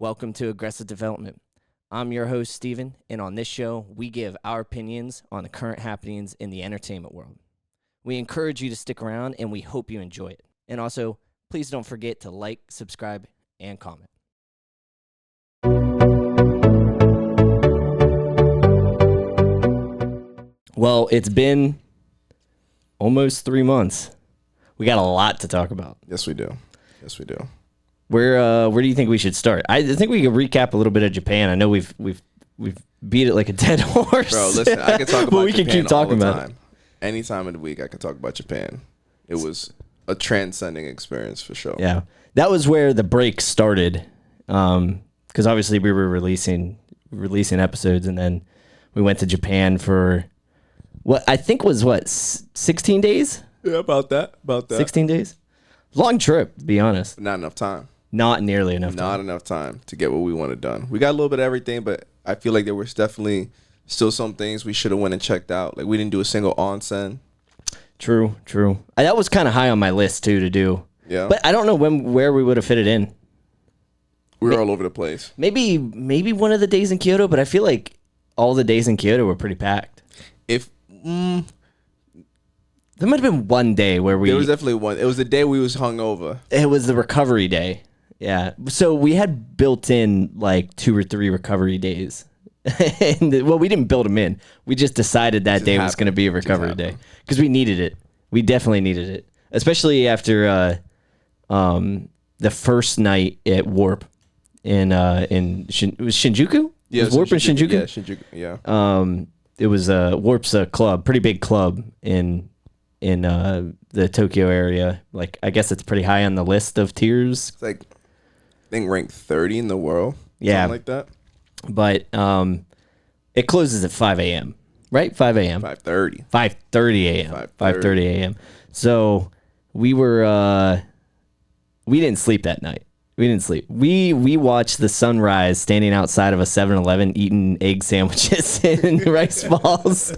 Welcome to Aggressive Development. I'm your host, Steven, and on this show, we give our opinions on the current happenings in the entertainment world. We encourage you to stick around, and we hope you enjoy it. And also, please don't forget to like, subscribe, and comment. Well, it's been almost 3 months. We got a lot to talk about. Yes, we do. Yes, we do. Where do you think we should start? I think we can recap a little bit of Japan. I know we've beat it like a dead horse. Bro, listen, I can talk about but we Japan can keep talking all the about time. Any time of the week, I can talk about Japan. It was a transcending experience for sure. Yeah, that was where the break started. Because obviously we were releasing episodes, and then we went to Japan for what I think was 16 days. Yeah, about that. 16 days. Long trip, to be honest. Not enough time. Not nearly enough time. Not enough time to get what we wanted done. We got a little bit of everything, but I feel like there was definitely still some things we should have went and checked out. Like we didn't do a single onsen. True. That was kind of high on my list too to do. Yeah. But I don't know where we would have fit it in. We were all over the place. Maybe one of the days in Kyoto, but I feel like all the days in Kyoto were pretty packed. There might have been one day where there was definitely one. It was the day we was hungover. It was the recovery day. Yeah. So we had built in like 2 or 3 recovery days. Well, we didn't build them in. We just decided that day was going to be a recovery day because we needed it. We definitely needed it, especially after the first night at Warp it was Shinjuku. Yeah, it was Warp in Shinjuku. Yeah, Shinjuku. Yeah. It was Warp's a club, pretty big club in the Tokyo area. Like, I guess it's pretty high on the list of tiers. It's like, I think ranked 30 in the world. Yeah. Something like that. But it closes at 5 a.m., right? 5 a.m. 5:30. 5:30 a.m. 5:30 a.m. So we didn't sleep that night. We didn't sleep. We watched the sunrise standing outside of a 7-Eleven eating egg sandwiches and rice balls.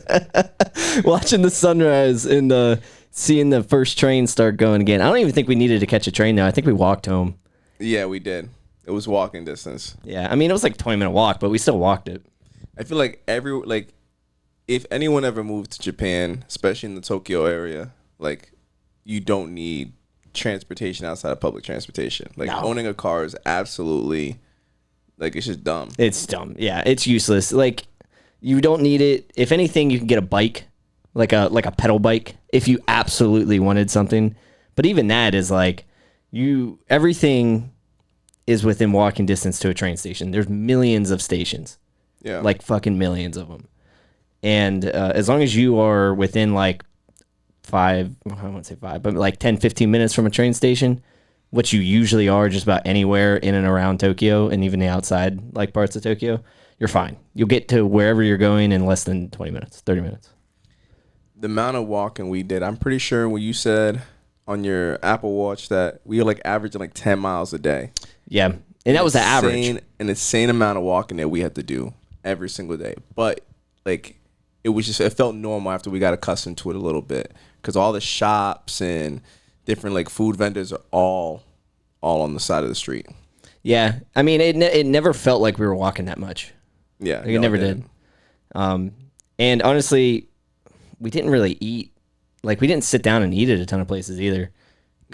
Watching the sunrise and seeing the first train start going again. I don't even think we needed to catch a train though. I think we walked home. Yeah, we did. It was walking distance. Yeah, I mean it was like a 20-minute walk, but we still walked it. I feel like if anyone ever moved to Japan, especially in the Tokyo area, like you don't need transportation outside of public transportation. Like owning a car is absolutely like it's just dumb. It's dumb. Yeah, it's useless. Like you don't need it. If anything, you can get a bike, like a pedal bike, if you absolutely wanted something. But even that is like everything is within walking distance to a train station. There's millions of stations. Yeah. Like fucking millions of them. And as long as you are within like I won't say 5, but like 10, 15 minutes from a train station, which you usually are just about anywhere in and around Tokyo and even the outside like parts of Tokyo, you're fine. You'll get to wherever you're going in less than 20 minutes, 30 minutes. The amount of walking we did, I'm pretty sure when you said on your Apple Watch that we were like averaging like 10 miles a day. Yeah. And that was the average. An insane amount of walking that we had to do every single day. But like it felt normal after we got accustomed to it a little bit. Because all the shops and different like food vendors are all on the side of the street. Yeah, I mean it never felt like we were walking that much. Yeah, like, it never did. And honestly, we didn't really eat. Like we didn't sit down and eat at a ton of places either.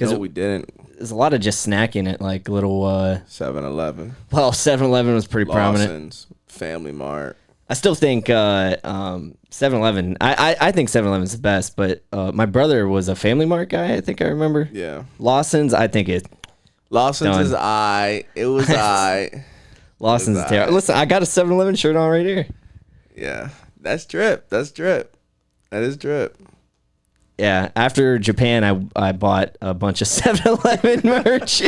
No, we didn't. There's a lot of just snacking at like little 7-Eleven. Well, 7-Eleven was pretty prominent. Lawson's, Family Mart. I still think 7-Eleven. I think 7-Eleven's the best, but my brother was a Family Mart guy. I think I remember. Yeah. Lawson's. I think Lawson's done. is It was Lawson's is terrible. Listen, I got a 7-Eleven shirt on right here. Yeah, that's drip. That is drip. Yeah. After Japan, I bought a bunch of 7-Eleven merch.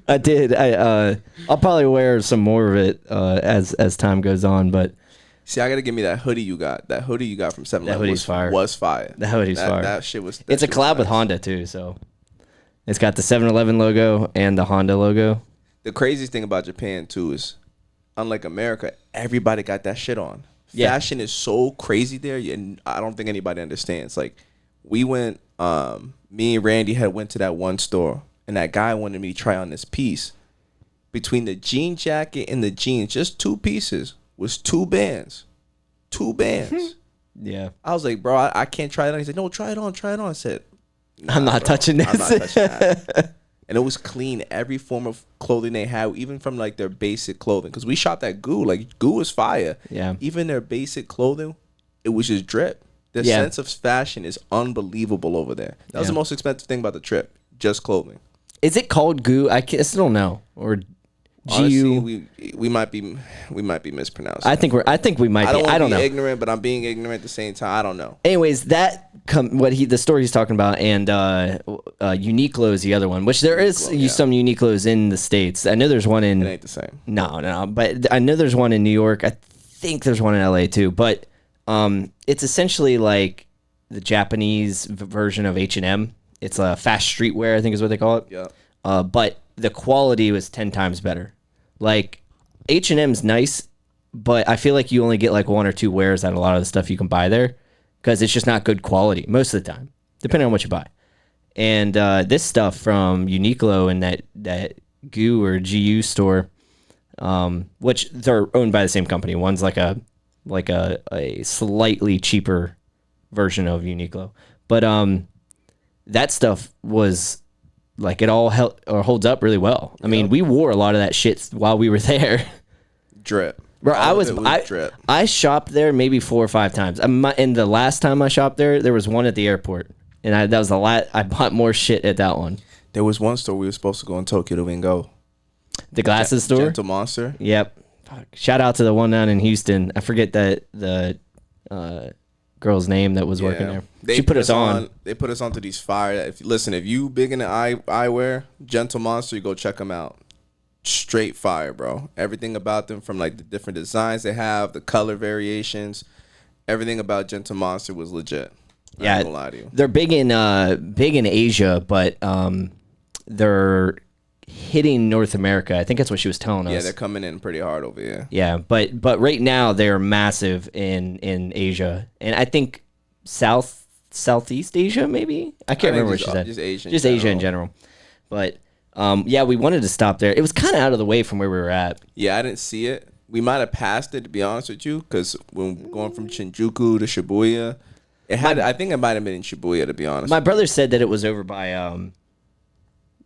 I did. I'll probably wear some more of it as time goes on. But see, I gotta give me that hoodie you got. That hoodie you got from 7-Eleven. That hoodie's fire. Was fire. That hoodie's fire. That shit was. It's a collab with Honda too, so it's got the 7-Eleven logo and the Honda logo. The craziest thing about Japan too is, unlike America, everybody got that shit on. Yeah. Fashion is so crazy there, and I don't think anybody understands. Like, we went. Me and Randy went to that one store. And that guy wanted me to try on this piece. between the jean jacket and the jeans, just 2 pieces, was 2 bands. 2 bands. Yeah. I was like, bro, I can't try it on. He said, no, try it on. I said, nah, I'm not touching this. I'm not touching that. And it was clean. Every form of clothing they had, even from like their basic clothing. Because we shopped at Goo. Like, Goo was fire. Yeah. Even their basic clothing, it was just drip. The sense of fashion is unbelievable over there. That was the most expensive thing about the trip. Just clothing. Is it called Goo? I still don't know. Or Honestly, we might be mispronouncing. I think we might be. I don't know. Ignorant, but I'm being ignorant at the same time. I don't know. Anyways, the story he's talking about, and Uniqlo is the other one. Which there is some Uniqlos in the States. I know there's one in. It ain't the same. No, but I know there's one in New York. I think there's one in LA too. But it's essentially like the Japanese version of H&M. It's a fast streetwear, I think is what they call it. Yeah. But the quality was 10 times better. Like H&M's nice, but I feel like you only get like 1 or 2 wears out of a lot of the stuff you can buy there because it's just not good quality most of the time, depending on what you buy. And this stuff from Uniqlo and that Goo or GU store, which they're owned by the same company. One's like a slightly cheaper version of Uniqlo, but that stuff was like it all holds up really well. I mean, we wore a lot of that shit while we were there. Drip. Bro, I shopped there maybe 4 or 5 times. And the last time I shopped there was one at the airport, and that was the last. I bought more shit at that one. There was one store we were supposed to go in Tokyo to didn't go. The glasses store. Gentle Monster. Yep. Shout out to the one down in Houston. I forget the girl's name that was working there. She put us on. They put us onto these fire. If you big into eyewear, Gentle Monster, you go check them out. Straight fire, bro. Everything about them, from like the different designs they have, the color variations, everything about Gentle Monster was legit. I'm not gonna lie to you. They're big in Asia, but they're hitting North America. I think that's what she was telling us. Yeah, they're coming in pretty hard over here. Yeah, but right now they're massive in Asia, and I think Southeast Asia, maybe. I can't remember what she said. Just Asia in general. But we wanted to stop there. It was kind of out of the way from where we were at. Yeah, I didn't see it. We might have passed it, to be honest with you, because when going from Shinjuku to Shibuya, I think it might have been in Shibuya, to be honest. My brother said that it was over by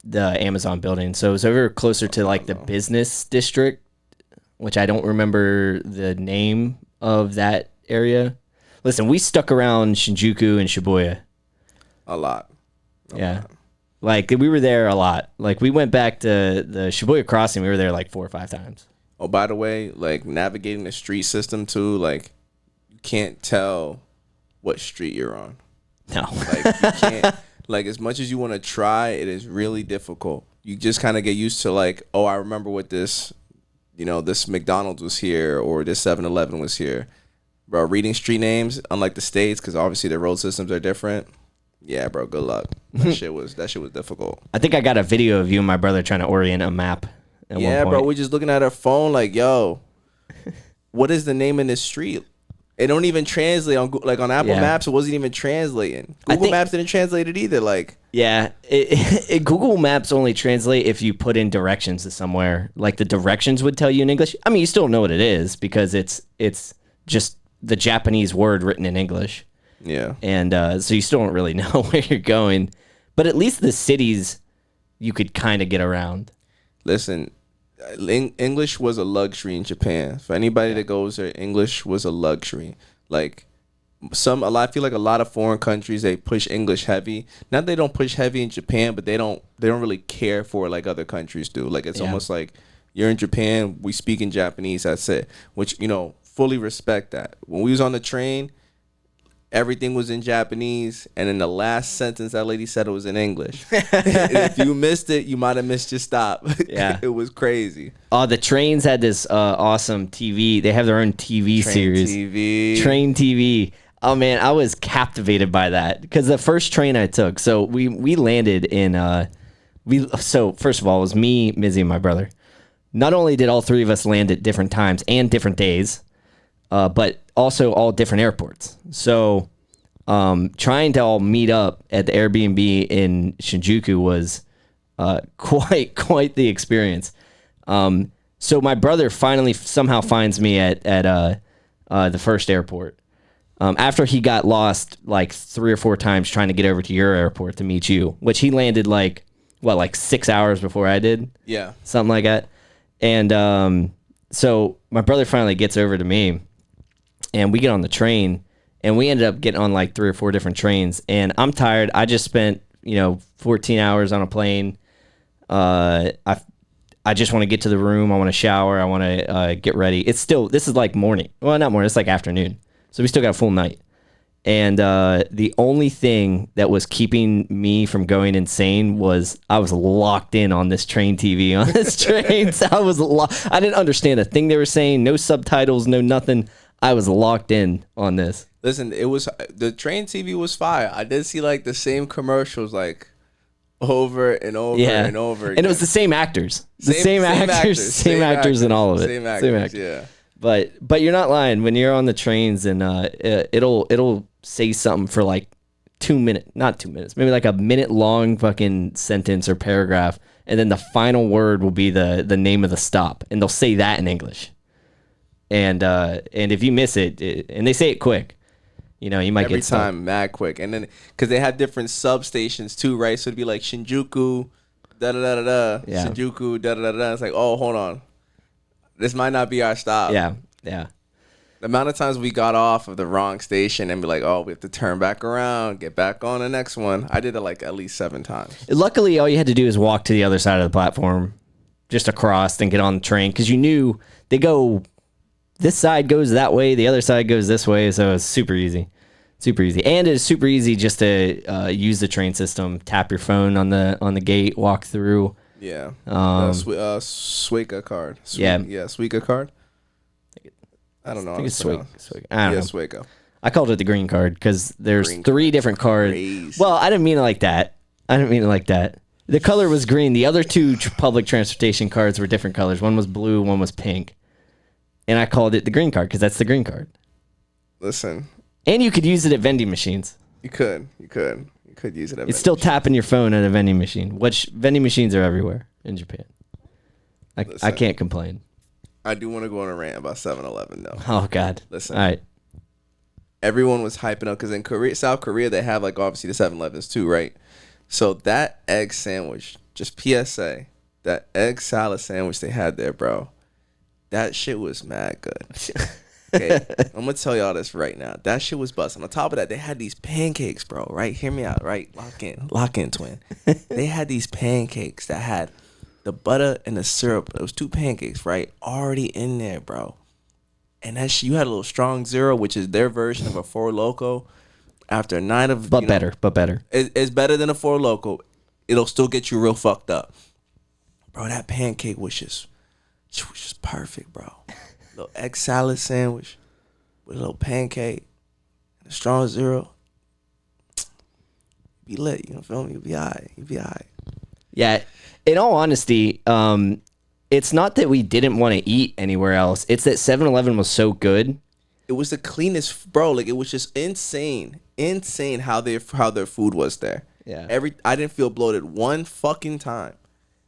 the Amazon building, so it was over closer to like the business district, which I don't remember the name of that area. Listen, we stuck around Shinjuku and Shibuya a lot. Like we were there a lot. Like we went back to the Shibuya crossing. We were there like 4 or 5 times. Oh, by the way, like navigating the street system too, like you can't tell what street you're on. No, like you can't. Like, as much as you want to try, it is really difficult. You just kind of get used to, like, oh, I remember what this McDonald's was here, or this 7-Eleven was here. Bro, reading street names, unlike the States, because obviously the road systems are different. Yeah, bro, good luck. That shit was difficult. I think I got a video of you and my brother trying to orient a map at one point. Bro, we're just looking at our phone like, yo, what is the name in this street? It don't even translate on Apple Maps. It wasn't even translating. Google Maps didn't translate it either. Like, yeah, Google Maps only translate if you put in directions to somewhere. Like the directions would tell you in English. I mean, you still know what it is because it's just the Japanese word written in English. Yeah, and so you still don't really know where you're going. But at least the cities you could kind of get around. Listen. English was a luxury in Japan. For anybody that goes there, English was a luxury. Like I feel like a lot of foreign countries, they push English heavy. Not that they don't push heavy in Japan, but they don't really care for it like other countries do. Like it's almost like you're in Japan, we speak in Japanese, that's it. Which, fully respect that. When we was on the train, everything was in Japanese, and in the last sentence, that lady said it was in English. If you missed it, you might have missed your stop. Yeah, it was crazy. The trains had this awesome TV. They have their own TV series. Train TV. Oh man, I was captivated by that because the first train I took. So we landed in. So first of all, it was me, Mizzy, and my brother. Not only did all 3 of us land at different times and different days, but also all different airports. So trying to all meet up at the Airbnb in Shinjuku was quite the experience. So my brother finally somehow finds me at the first airport. After he got lost like 3 or 4 times trying to get over to your airport to meet you, which he landed like 6 hours before I did. Yeah. Something like that. And so my brother finally gets over to me, and we get on the train, and we ended up getting on like 3 or 4 different trains. And I'm tired. I just spent 14 hours on a plane. I just want to get to the room. I want to shower. I want to get ready. This is like morning. Well, not morning. It's like afternoon. So we still got a full night. And the only thing that was keeping me from going insane was I was locked in on this train TV on this train. So I didn't understand a thing they were saying. No subtitles, no nothing. I was locked in on this. Listen, the train TV was fire. I did see like the same commercials like over and over and over again. And it was the same actors. Same actors in all of it. Same actors, yeah. But you're not lying. When you're on the trains and it'll say something for like 2 minutes, not 2 minutes, maybe like a minute long fucking sentence or paragraph, and then the final word will be the name of the stop, and they'll say that in English. And if you miss it, and they say it quick, you might every get stuck. time mad quick. And then because they had different substations too, right? So it'd be like Shinjuku, da da da da da, Shinjuku, da da da da. It's like, oh, hold on, this might not be our stop. Yeah. The amount of times we got off of the wrong station and be like, oh, we have to turn back around, get back on the next one. I did it like at least 7 times. Luckily, all you had to do is walk to the other side of the platform, just across, and get on the train, because you knew they go, this side goes that way, the other side goes this way, so it's super easy. Super easy. And it's super easy just to use the train system, tap your phone on the gate, walk through. Yeah. Suica card. Suica card. I don't know. I think it's Suica. I don't know. Suica. I called it the green card because there's 3 different cards. Crazy. Well, I didn't mean it like that. The color was green. The other 2 public transportation cards were different colors. One was blue, one was pink. And I called it the green card because that's the green card. Listen. And you could use it at vending machines. You could use it at It's still tapping your phone at a vending machine, which vending machines are everywhere in Japan. I can't complain. I do want to go on a rant about 7-Eleven though. Oh God! Listen, all right. Everyone was hyping up because in South Korea, they have like obviously the 7-Elevens too, right? So that egg sandwich, just PSA, that egg salad sandwich they had there, bro, that shit was mad good. Okay, I'm gonna tell y'all this right now. That shit was busting. On top of that, they had these pancakes, bro. Right, hear me out. Right, lock in, twin. They had these pancakes that had the butter and the syrup. It was 2 pancakes, right, already in there, bro. And that shit, you had a little strong zero, which is their version of a Four Loko. After a night of, but better. It's better than a Four Loko. It'll still get you real fucked up, bro. That pancake was just perfect, bro. Little egg salad sandwich with a little pancake and a strong zero. Be lit, you know, feel me? You'll be all right. Yeah. In all honesty, it's not that we didn't want to eat anywhere else. It's that 7-Eleven was so good. It was the cleanest, bro. Like, it was just insane how their food was there. Yeah. I didn't feel bloated one fucking time.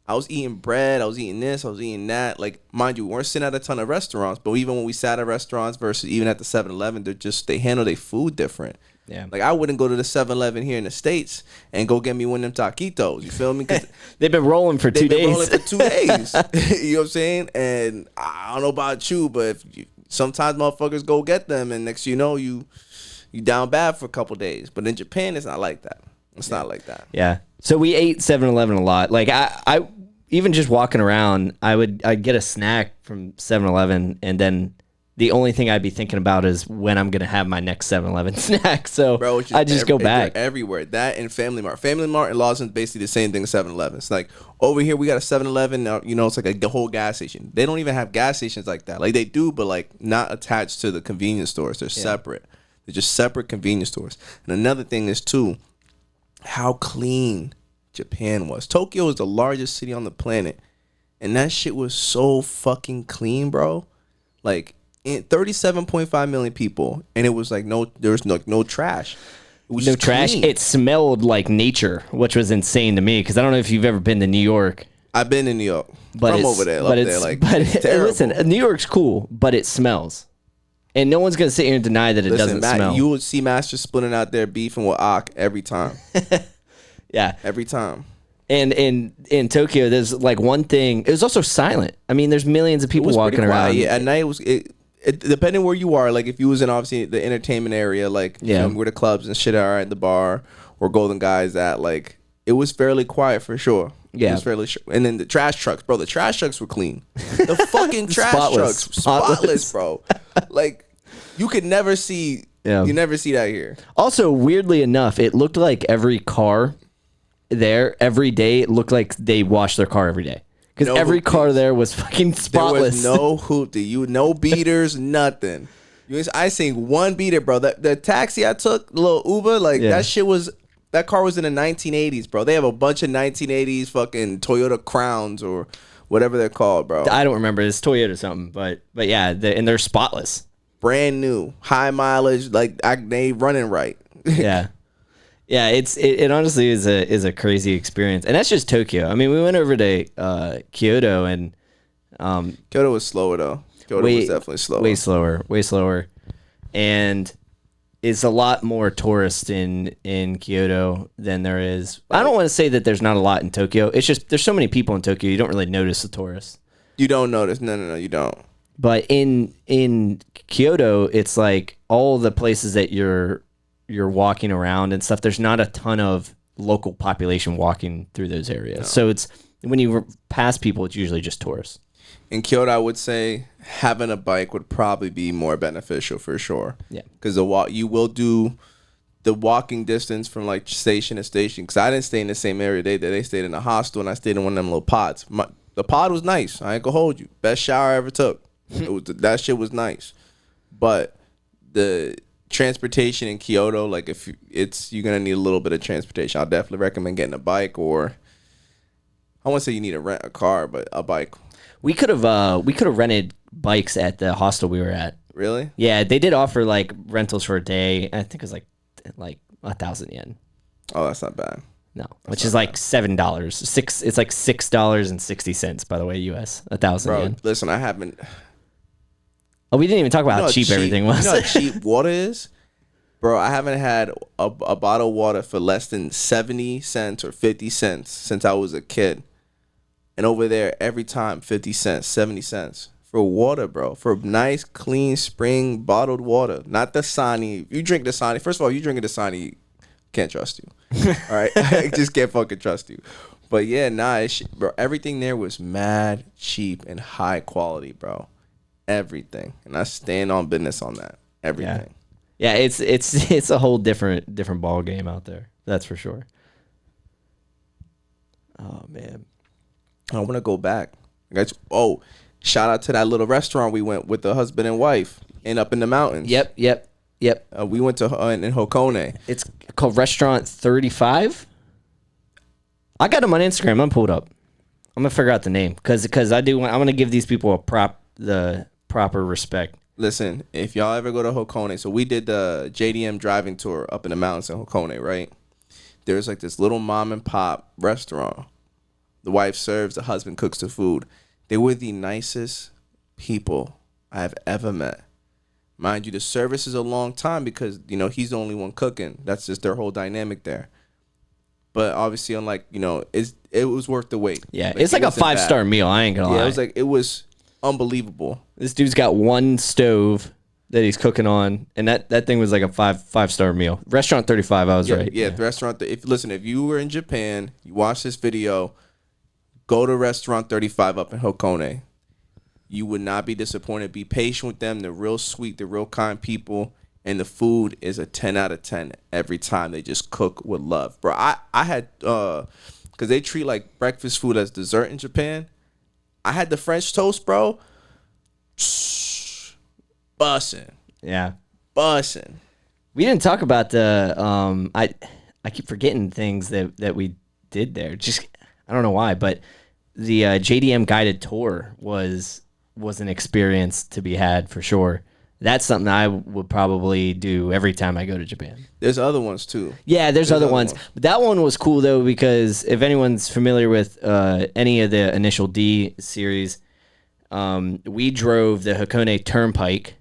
I was eating bread. I was eating this. I was eating that. Like, mind you, we weren't sitting at a ton of restaurants, but even when we sat at restaurants versus even at the 7-Eleven, they handle their food different. Yeah. Like, I wouldn't go to the 7-Eleven here in the States and go get me one of them taquitos. You feel me? They've been rolling for 2 days. They've been rolling for 2 days. You know what I'm saying? And I don't know about you, but sometimes motherfuckers go get them, and next you know, you down bad for a couple days. But in Japan, it's not like that. It's not like that. Yeah. So we ate 7-Eleven a lot. Like, I even just walking around, I'd get a snack from 7-Eleven, and then the only thing I'd be thinking about is when I'm gonna have my next 7-Eleven snack. So bro, I just go back everywhere. That and Family Mart. Family Mart and Lawson's basically the same thing as 7-Eleven. It's like over here we got a 7-Eleven. You know, it's like the whole gas station. They don't even have gas stations like that. Like they do, but like not attached to the convenience stores. They're separate. They're just separate convenience stores. And another thing is too, how clean Japan was. Tokyo is the largest city on the planet, and that shit was so fucking clean, bro. Like 37.5 million people, and it was like there was no trash. It was no trash. Clean. It smelled like nature, which was insane to me because I don't know if you've ever been to New York. I've been in New York. But I'm it's, over there. but Up it's, there, like, but it's terrible. listen, New York's cool, but it smells. And no one's going to sit here and deny that it doesn't smell. You would see Master splitting out there beefing with Ak every time. Yeah. Every time. And in Tokyo, there's like one thing. It was also silent. I mean, there's millions of people walking around. Yeah, at night it depending where you are. Like if you was in obviously the entertainment area, like where the clubs and shit are at the bar or Golden Guys at, like it was fairly quiet for sure. Yeah, it was fairly. And then the trash trucks, bro. The trash trucks were clean. The fucking trash trucks, spotless, bro. Like you could never see. Yeah. You never see that here. Also, weirdly enough, it looked like every car there every day, it looked like they washed their car every day. Because every car there was fucking spotless. There was no hoopty. No beaters, nothing. I seen one beater, bro. The taxi I took, the little Uber, like that car was in the 1980s, bro. They have a bunch of 1980s fucking Toyota Crowns or whatever they're called, bro. I don't remember. It's Toyota something, but yeah, and they're spotless. Brand new, high mileage, like they running right. Yeah. Yeah, it honestly is a crazy experience, and that's just Tokyo. I mean, we went over to Kyoto, and Kyoto was slower though. Kyoto was definitely slower, way slower, and it's a lot more tourist in Kyoto than there is. I don't want to say that there's not a lot in Tokyo. It's just there's so many people in Tokyo, you don't really notice the tourists. You don't notice. No, you don't. But in Kyoto, it's like all the places that you're walking around and stuff, there's not a ton of local population walking through those areas. No. So it's when you pass people, it's usually just tourists. In Kyoto, I would say having a bike would probably be more beneficial for sure. Yeah. Because you will do the walking distance from like station to station. Because I didn't stay in the same area they stayed in a hostel, and I stayed in one of them little pods. The pod was nice. I ain't gonna hold you. Best shower I ever took. That shit was nice. But the transportation in Kyoto, like you're gonna need a little bit of transportation. I'll definitely recommend getting a bike, or I won't say you need to rent a car, but a bike. We could have rented bikes at the hostel we were at. Really? Yeah, they did offer like rentals for a day. I think it was like 1,000 yen. Oh, that's not bad. No, which is like $7. It's like $6.60, by the way, US. 1,000 yen. Listen, I haven't. Oh, we didn't even talk about how cheap everything was. You know how cheap water is? Bro, I haven't had a bottle of water for less than 70 cents or 50 cents since I was a kid. And over there, every time, 50 cents, 70 cents for water, bro. For nice, clean, spring, bottled water. Not the Dasani. You drink Dasani. First of all, you drink a Dasani, can't trust you. All right? I just can't fucking trust you. But yeah, bro, everything there was mad cheap and high quality, bro. Everything. And I stand on business on that. Everything. Yeah, it's a whole different ball game out there. That's for sure. Oh man. I want to go back. Shout out to that little restaurant we went with the husband and wife and up in the mountains. Yep. We went to in Hakone. It's called Restaurant 35. I got them on Instagram. I'm gonna pull it up. I'm gonna figure out the name because I'm gonna give these people the proper respect. Listen, if y'all ever go to Hakone, so we did the JDM driving tour up in the mountains in Hakone, right? There's like this little mom and pop restaurant. The wife serves, the husband cooks the food. They were the nicest people I have ever met. Mind you, the service is a long time because, he's the only one cooking. That's just their whole dynamic there. But obviously, it was worth the wait. Yeah, it's like a 5-star meal. I ain't gonna lie. Yeah, it was unbelievable. This dude's got one stove that he's cooking on, and that thing was like a 5-star meal. Restaurant 35, I was right. Yeah, the restaurant. If you were in Japan, you watch this video, go to Restaurant 35 up in Hakone. You would not be disappointed. Be patient with them. They're real sweet. They're real kind people. And the food is a 10 out of 10 every time. They just cook with love. Bro, I had, because they treat like breakfast food as dessert in Japan. I had the French toast, bro. Bussin'. Yeah. Bussin'. We didn't talk about the, I keep forgetting things that we did there. Just, I don't know why, but the JDM guided tour was an experience to be had for sure. That's something I would probably do every time I go to Japan. There's other ones too. Yeah, there's other ones. But that one was cool though, because if anyone's familiar with any of the Initial D series, we drove the Hakone Turnpike,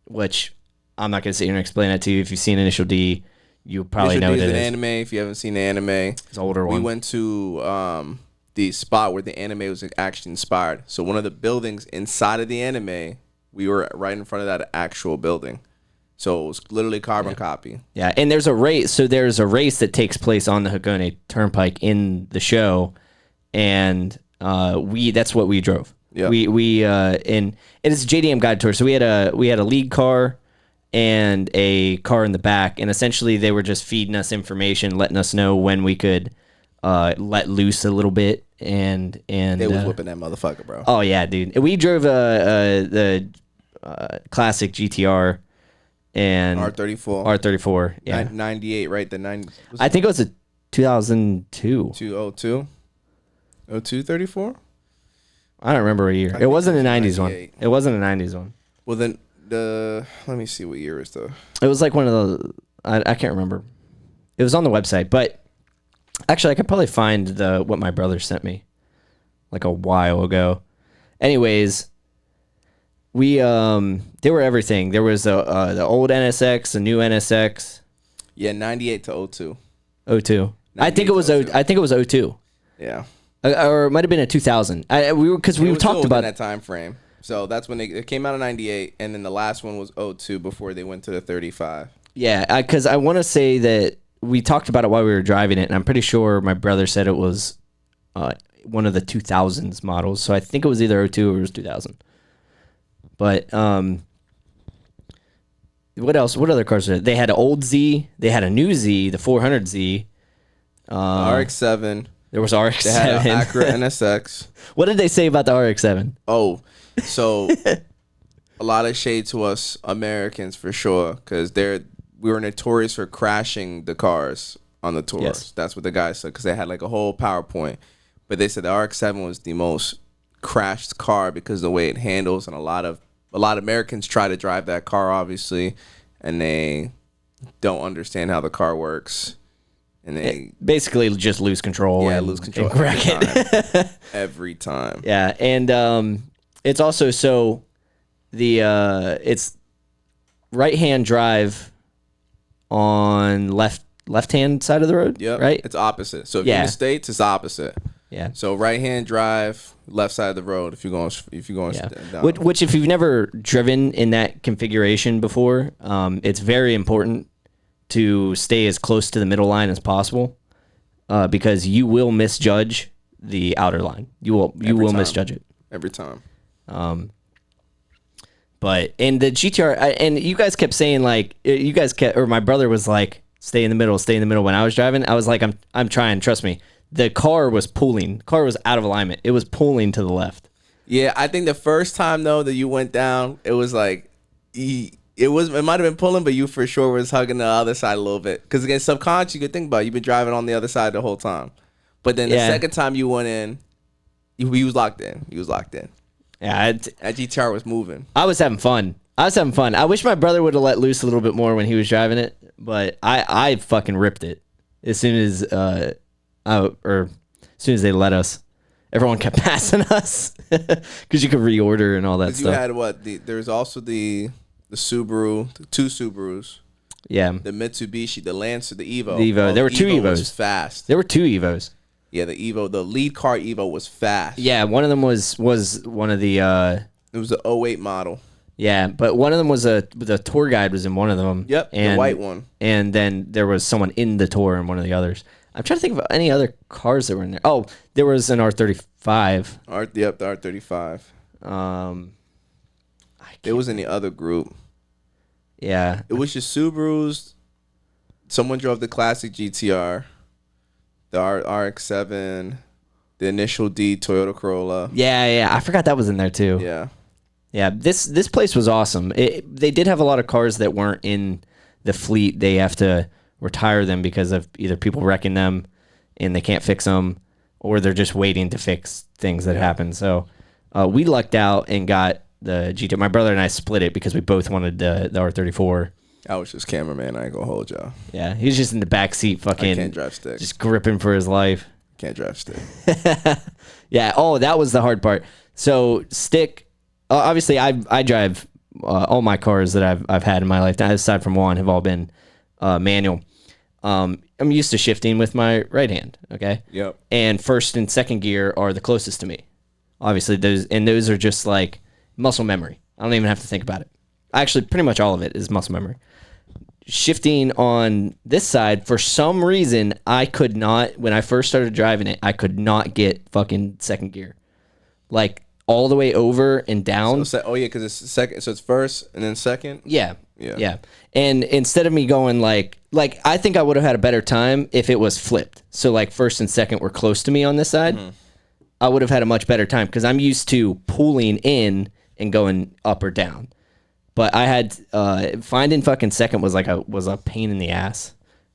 which I'm not going to sit here and explain that to you. If you've seen Initial D, you probably know what it is. An anime. If you haven't seen the anime, it's an older one. We went to the spot where the anime was actually inspired. So one of the buildings inside of the anime, we were right in front of that actual building. So it was literally carbon copy. Yeah, and there's a race. So there's a race that takes place on the Hakone Turnpike in the show, and that's what we drove. Yeah, and it's a JDM guide tour. So we had a lead car and a car in the back, and essentially they were just feeding us information, letting us know when we could let loose a little bit, and they was whipping that motherfucker, bro. Oh yeah, dude. We drove the classic GTR and R34. Yeah, 98, right? The 9. I think it was a 2002. 202. 0234. I don't remember a year. It wasn't a 90s one. It wasn't a 90s one. Well then, let me see what year is though. It was like one of the. I can't remember. It was on the website, but actually, I could probably find what my brother sent me, like a while ago. Anyways, they were everything. There was the old NSX, the new NSX. Yeah, 98 to 02. 02. I think it was 02. Yeah. Or it might have been a 2000. We talked about that time frame. So that's when it came out in 98, and then the last one was 02 before they went to the 35. Yeah, because I want to say that we talked about it while we were driving it, and I'm pretty sure my brother said it was one of the 2000s models. So I think it was either 02 or it was 2000. But what else? What other cars? They had an old Z. They had a new Z, the 400Z. RX-7. There was RX-7. They had an Acura NSX. What did they say about the RX-7? Oh, so a lot of shade to us Americans for sure, because we were notorious for crashing the cars on the tours. Yes. That's what the guys said, because they had like a whole PowerPoint. But they said the RX-7 was the most crashed car because of the way it handles, and a lot of Americans try to drive that car, obviously, and they don't understand how the car works. And they basically just lose control. Yeah, lose control and wreck it every time. Yeah, and it's also it's right-hand drive on left-hand side of the road. Yeah, right. It's opposite. So if you're in the States, it's opposite. Yeah. So right-hand drive, left side of the road. If you're going down. Which if you've never driven in that configuration before, it's very important to stay as close to the middle line as possible, because you will misjudge the outer line. You will misjudge it every time. But in the GTR, and you guys kept saying or my brother was like, stay in the middle when I was driving. I was like, I'm trying, trust me. The car was pulling. The car was out of alignment. It was pulling to the left. Yeah, I think the first time though that you went down, it was like it might have been pulling, but you for sure was hugging the other side a little bit. Because again, subconscious, you could think about it. You've been driving on the other side the whole time. But then the second time you went in, he was locked in. Yeah, that GTR was moving. I was having fun. I wish my brother would have let loose a little bit more when he was driving it, but I fucking ripped it as soon as they let us. Everyone kept passing us because you could reorder and all that stuff. You had there's also the Subaru, the two Subarus. Yeah. The Mitsubishi, the Lancer, the Evo. The Evo. There were two Evos. Was fast. There were two Evos. Yeah, the Evo, the lead car Evo was fast. Yeah, one of them was one of the. It was the 08 model. Yeah, but one of them was the tour guide was in one of them. Yep, the white one. And then there was someone in the tour in one of the others. I'm trying to think of any other cars that were in there. Oh, there was an R35. The R35. It was in the other group. Yeah. It was just Subarus. Someone drove the classic GTR, the RX-7, the Initial D Toyota Corolla. Yeah. I forgot that was in there too. Yeah. Yeah, this place was awesome. They did have a lot of cars that weren't in the fleet. They have to retire them because of either people wrecking them and they can't fix them, or they're just waiting to fix things that happen. So we lucked out and got the GT. My brother and I split it because we both wanted the R34. I was just cameraman. I ain't gonna hold y'all. Yeah, he was just in the back seat, fucking. I can't drive stick. Just gripping for his life. Can't drive stick. Yeah. Oh, that was the hard part. So stick. Obviously, I drive all my cars that I've had in my life, aside from one, have all been manual. I'm used to shifting with my right hand. Okay. Yep. And first and second gear are the closest to me. Obviously, those are just like muscle memory. I don't even have to think about it. Actually, pretty much all of it is muscle memory. Shifting on this side, for some reason, I could not, when I first started driving it, I could not get fucking second gear. Like, all the way over and down. Oh, yeah, because it's second. So it's first and then second? Yeah. And instead of me going like I think I would have had a better time if it was flipped. So, like, first and second were close to me on this side. Mm-hmm. I would have had a much better time because I'm used to pulling in and going up or down. But I had finding fucking second was a pain in the ass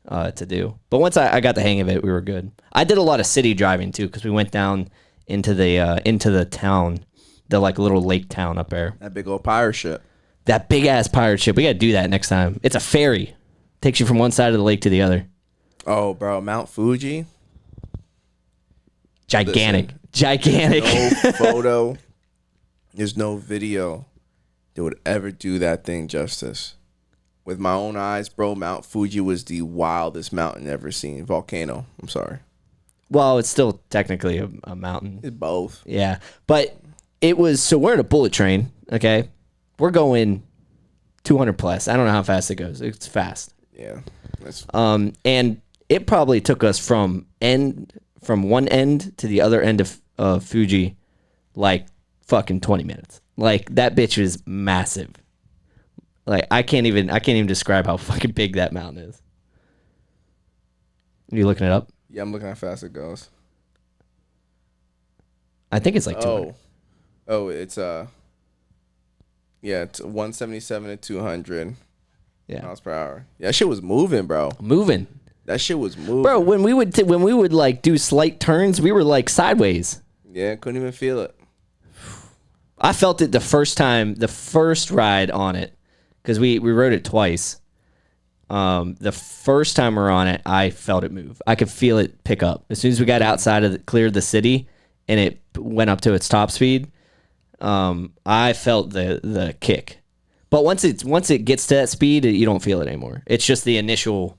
to do. But once I got the hang of it, we were good. I did a lot of city driving too because we went down into the town, the like little lake town up there. That big old pirate ship. That big ass pirate ship. We gotta do that next time. It's a ferry. Takes you from one side of the lake to the other. Oh, bro, Mount Fuji. Gigantic. Gigantic. No photo. There's no video that would ever do that thing justice. With my own eyes, bro, Mount Fuji was the wildest mountain ever seen. Volcano. I'm sorry. Well, it's still technically a mountain. It's both. Yeah. But it was, so we're in a bullet train, okay? We're going 200 plus. I don't know how fast it goes. It's fast. Yeah. And it probably took us from one end to the other end of Fuji like fucking 20 minutes. Like, that bitch was massive. Like, I can't even describe how fucking big that mountain is. Are you looking it up? Yeah, I'm looking how fast it goes. I think it's like 200. Oh, it's it's 177 to 200 miles per hour. Yeah, that shit was moving, bro. Moving. That shit was moving. Bro, when we would like do slight turns, we were like sideways. Yeah, couldn't even feel it. I felt it the first ride on it, because we rode it twice. The first time we were on it, I felt it move. I could feel it pick up. As soon as we got outside of cleared the city and it went up to its top speed, I felt the kick. But once it gets to that speed, you don't feel it anymore. It's just the initial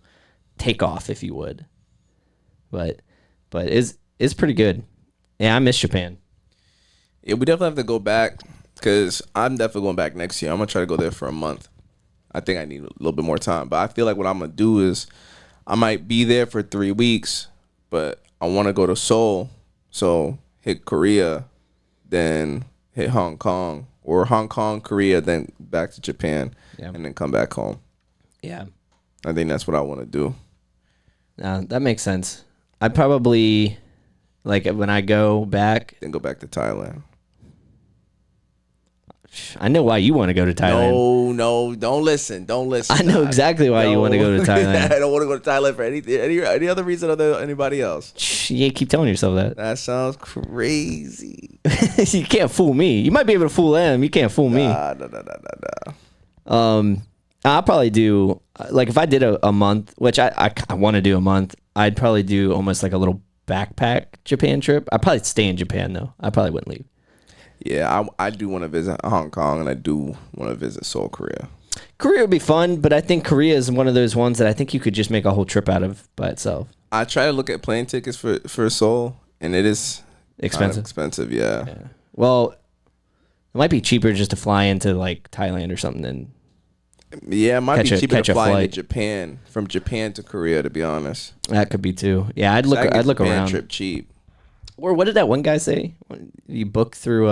takeoff, if you would. But it's prettle good. Yeah, I miss Japan. Yeah, we definitely have to go back because I'm definitely going back next year. I'm going to try to go there for a month. I think I need a little bit more time. But I feel like what I'm going to do is I might be there for 3 weeks, but I want to go to Seoul. So hit Korea, then hit Hong Kong. Or Hong Kong, Korea, then back to Japan, and then come back home. Yeah. I think that's what I want to do. That makes sense. I'd probably, like, when I go back... Then go back to Thailand. I know why you want to go to Thailand. No, don't listen. I know exactly why you want to go to Thailand. I don't want to go to Thailand for any other reason other than anybody else. You keep telling yourself that. That sounds crazy. You can't fool me. You might be able to fool them. You can't fool me. No. I'll probably do, like, if I did a month, which I want to do a month, I'd probably do almost like a little backpack Japan trip. I'd probably stay in Japan, though. I probably wouldn't leave. Yeah, I do want to visit Hong Kong, and I do want to visit Seoul, Korea. Korea would be fun, but I think Korea is one of those ones that I think you could just make a whole trip out of by itself. I try to look at plane tickets for Seoul, and it is expensive. Expensive, yeah. Well, it might be cheaper just to fly into like Thailand or something than. Yeah, it might be cheaper to fly into Japan, from Japan to Korea, to be honest. That could be too. Yeah, I'd look Japan around. Trip cheap. Or what did that one guy say? You book through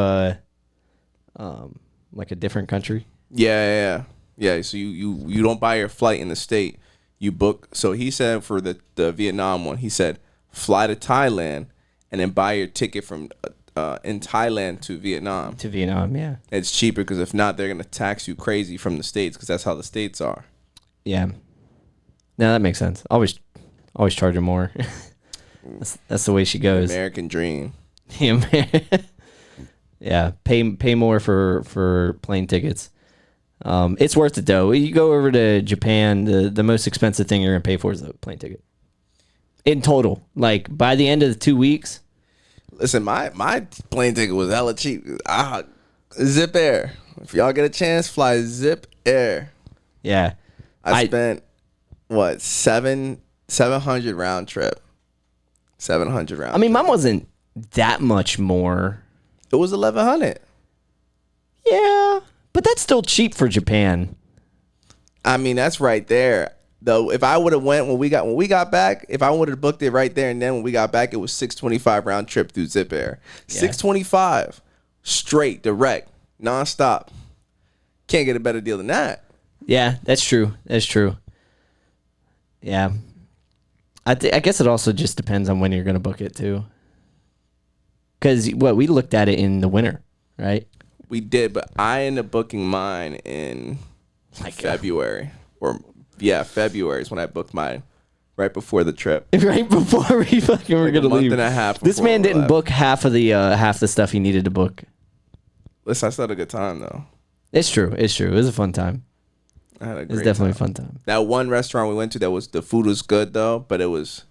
like a different country? Yeah. So you don't buy your flight in the state. You book. So he said for the Vietnam one, he said fly to Thailand and then buy your ticket from in Thailand to Vietnam. To Vietnam, yeah. It's cheaper because if not, they're gonna tax you crazy from the states because that's how the states are. Yeah. No, that makes sense. Always charge them more. That's the way she goes. American dream. Yeah, Yeah, pay more for plane tickets. It's worth it though. You go over to Japan, the most expensive thing you're gonna pay for is the plane ticket. In total, like by the end of the 2 weeks. Listen, my plane ticket was hella cheap. Zip Air. If y'all get a chance, fly Zip Air. Yeah, I spent what 700 round trip. 700 round. I mean, mine wasn't that much more. It was 1,100. Yeah, but that's still cheap for Japan. I mean, that's right there. Though, if I would have went when we got back, if I would have booked it right there and then when we got back, it was $625 round trip through Zip Air. Yeah. $625 straight, direct, nonstop. Can't get a better deal than that. Yeah, that's true. That's true. Yeah, I guess it also just depends on when you're gonna book it too. Because we looked at it in the winter, right? We did, but I ended up booking mine in February. February is when I booked mine, right before the trip. Right before we fucking were gonna leave. A month and a half. This man didn't book half the stuff he needed to book. Listen, I still had a good time though. It's true. It was a fun time. I had a great It's definitely time. a fun time. That one restaurant we went to, the food was good though, but it was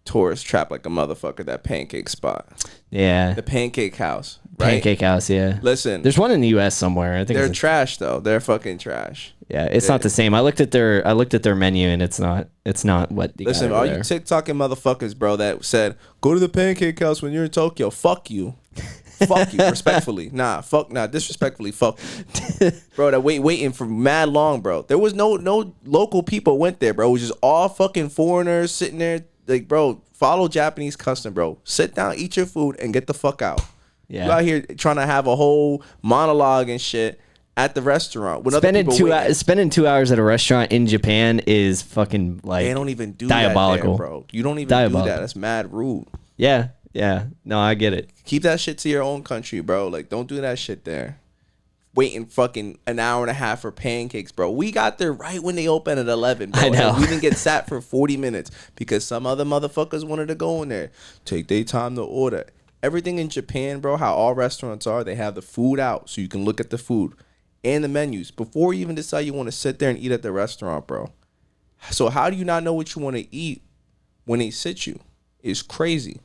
tourist trap like a motherfucker. That pancake spot. Yeah. The Pancake House. Right? Pancake House. Yeah. Listen, there's one in the U.S. somewhere. I think they're trash though. They're fucking trash. Yeah, it's not the same. I looked at their menu and it's not what you listen, got all over you TikToking motherfuckers, bro, that said go to the Pancake House when you're in Tokyo. Fuck you. Fuck you, respectfully. Disrespectfully, fuck you. Bro, that waiting for mad long, bro. There was no local people went there, bro. It was just all fucking foreigners sitting there. Like, bro, follow Japanese custom, bro. Sit down, eat your food, and get the fuck out. Yeah. You out here trying to have a whole monologue and shit at the restaurant. When spending 2 hours at a restaurant in Japan is fucking like they don't even do diabolical, that there, bro. You don't even do that. That's mad rude. Yeah. No, I get it. Keep that shit to your own country, bro. Like, don't do that shit there. Waiting fucking an hour and a half for pancakes, bro. We got there right when they open at 11, bro. I know. We didn't get sat for 40 minutes because some other motherfuckers wanted to go in there. Take their time to order. Everything in Japan, bro, how all restaurants are, they have the food out so you can look at the food and the menus before you even decide you want to sit there and eat at the restaurant, bro. So how do you not know what you want to eat when they sit you? It's crazy.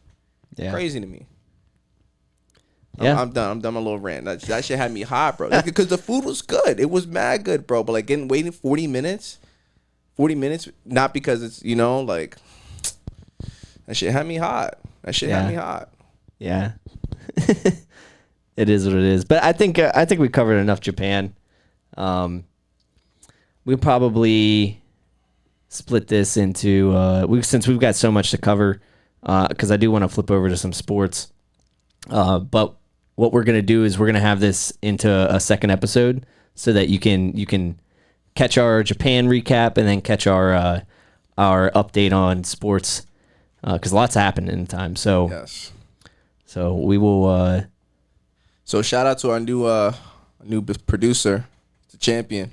Yeah. Crazy to me. Yeah. I'm done my little rant. That shit had me hot, bro. Because the food was good. It was mad good, bro. But like waiting 40 minutes, not because it's, like that shit had me hot. Had me hot. Yeah. It is what it is. But I think we covered enough Japan. We'll probably split this into since we've got so much to cover, because I do want to flip over to some sports. But what we're gonna do is we're gonna have this into a second episode so that you can catch our Japan recap and then catch our update on sports, because lots happened in time. So yes. So we will. So shout out to our new producer, the champion,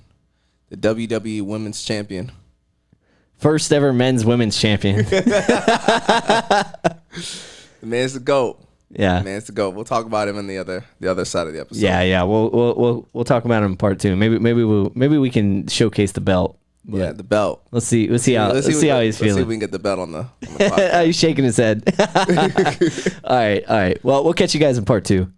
the WWE Women's Champion, first ever men's women's champion. The man's the GOAT. Yeah, the man's the GOAT. We'll talk about him in the other side of the episode. Yeah. We'll talk about him in part 2. Maybe we can showcase the belt. Yeah, the belt. Let's see how he's feeling. Let's see if we can get the belt on the podcast. He's shaking his head. All right. Well, we'll catch you guys in part 2.